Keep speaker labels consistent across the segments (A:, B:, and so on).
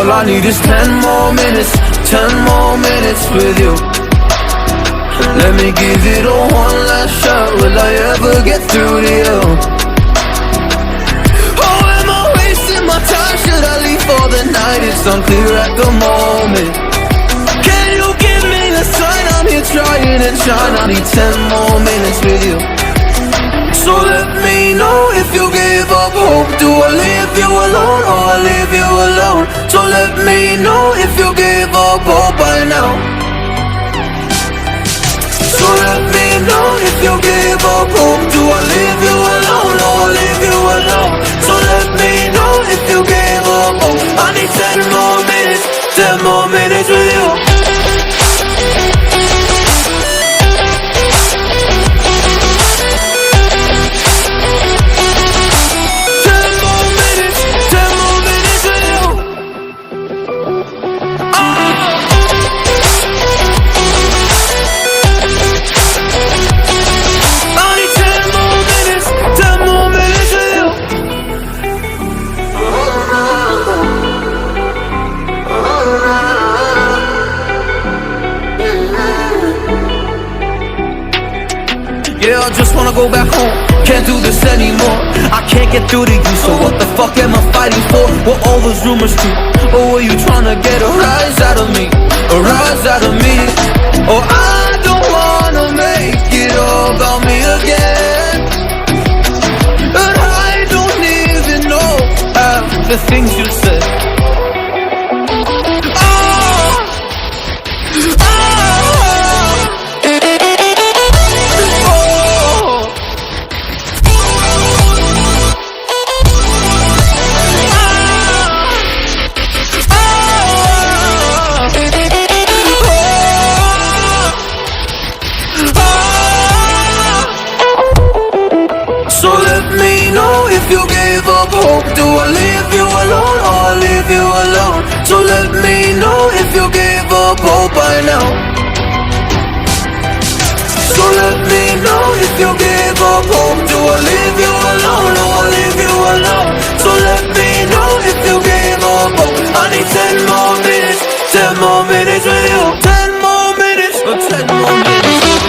A: All I need is 10 more minutes, 10 more minutes with you. Let me give it a one last shot. Will I ever get through to you? Oh, am I wasting my time? Should I leave for the night? It's unclear at the moment. Can you give me a sign? I'm here trying and trying. I need 10 more minutes with you. So let me know if you give up hope. Do I leave you alone or I leave you alone? So let me know if you give up hope by now. So let me know if you give up hope. Do I leave you alone or I leave you alone? So let me know if you give up hope. I need 10 more minutes, 10 more minutes with you. Yeah, I just wanna go back home. Can't do this anymore. I can't get through to you, so what the fuck am I fighting for? Were all those rumors true? Or were you trying to get a rise out of me? A rise out of me? Oh, I don't wanna make it all about me again. And I don't even know half the things you said. So let me know if you gave up hope. Do I leave you alone or I leave you alone? So let me know if you gave up hope by now. So let me know if you gave up hope. Do I leave you alone or I leave you alone? So let me know if you gave up hope. I need 10 more minutes, 10 more minutes with you. 10 more minutes, or 10 more minutes with you.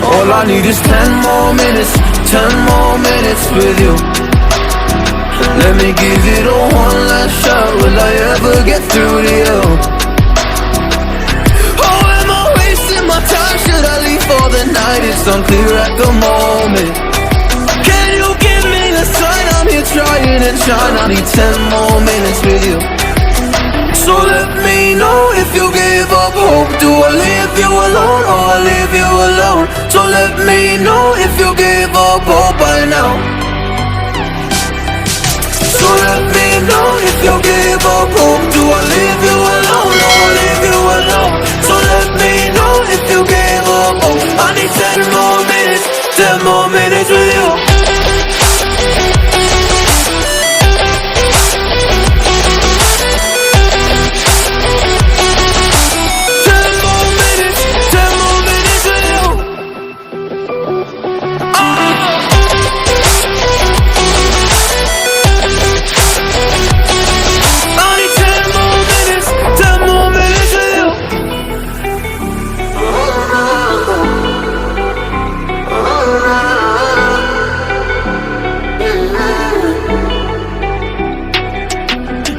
A: All I need is 10 more minutes, 10 more minutes with you. Let me give it a one last shot. Will I ever get through to you? Oh, am I wasting my time? Should I leave for the night? It's unclear at the moment. Can you give me a sign? I'm here trying and trying. I need 10 more minutes with you. So let me know if you gave up hope. Do I leave you alone or I leave you alone? So let me know if you gave up hope by now. So let me know if you gave up hope. Do I leave you alone or I leave you alone? So let me know if you gave up hope. I need 10 more minutes, 10 more minutes with you.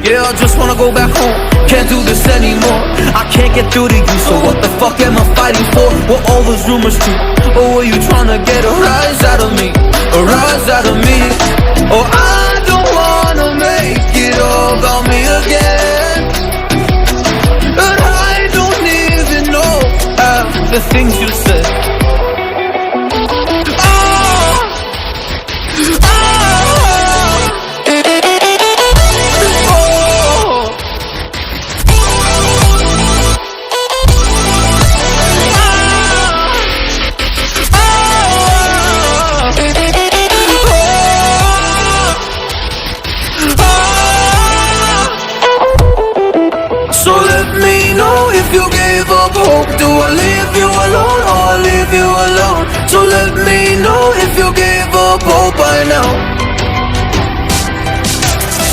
A: Yeah, I just wanna go back home. Can't do this anymore. I can't get through to you, so what the fuck am I fighting for? Were all those rumors true? Or were you trying to get a rise out of me? A rise out of me? Oh, I don't wanna make it all about me again. And I don't even know half the things you said. Oh, oh, oh. up hope? Do I leave you alone or I leave you alone? So let me know if you gave up hope by now.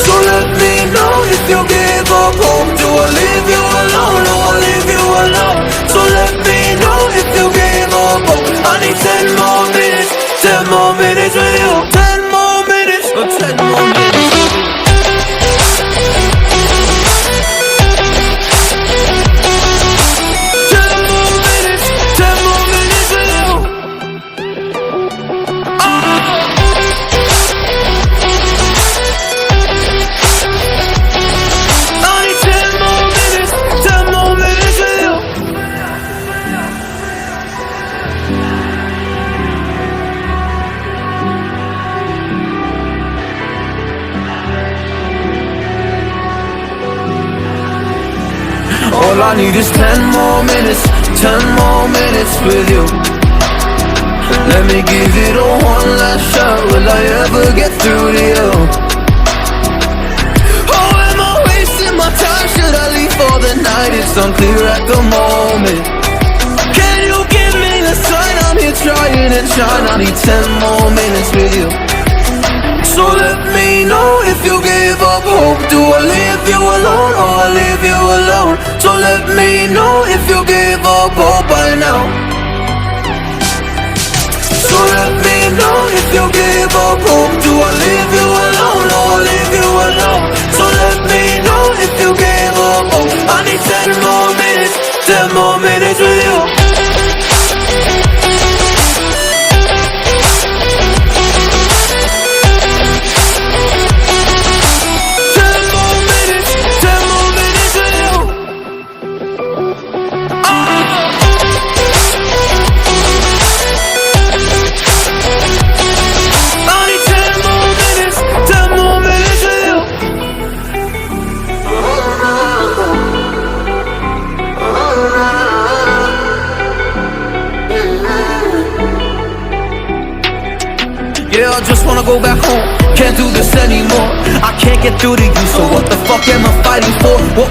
A: So let me know if you gave up hope. Do I leave you alone or I leave you alone? So let me know if you gave up hope. I need 10 more minutes, 10 more minutes with you. 10 more minutes, or 10 more minutes with you. 10 more minutes, 10 more minutes with you. I need 10 more minutes, 10 more minutes with you. All I need is 10 more minutes, 10 more minutes with you. Let me give it a one last shot. Will I ever get through to you? Oh, am I wasting my time? Should I leave for the night? It's unclear at the moment. Can you give me a sign? I'm here trying and trying. I need 10 more minutes with you. So let me know if you gave up hope. Do I leave you alone or I leave you alone? So let me know if you gave up hope by now. So let me know if you gave up hope. Do I leave you alone or I leave you alone? So let me know if you gave up hope. I need 10 more minutes, 10 more minutes with you. 10 more minutes, 10 more minutes with you. I need 10 more minutes, 10 more minutes with you. Yeah, I just wanna go back home. Can't do this anymore. I can't get through to you, so what the fuck am I fighting for? We're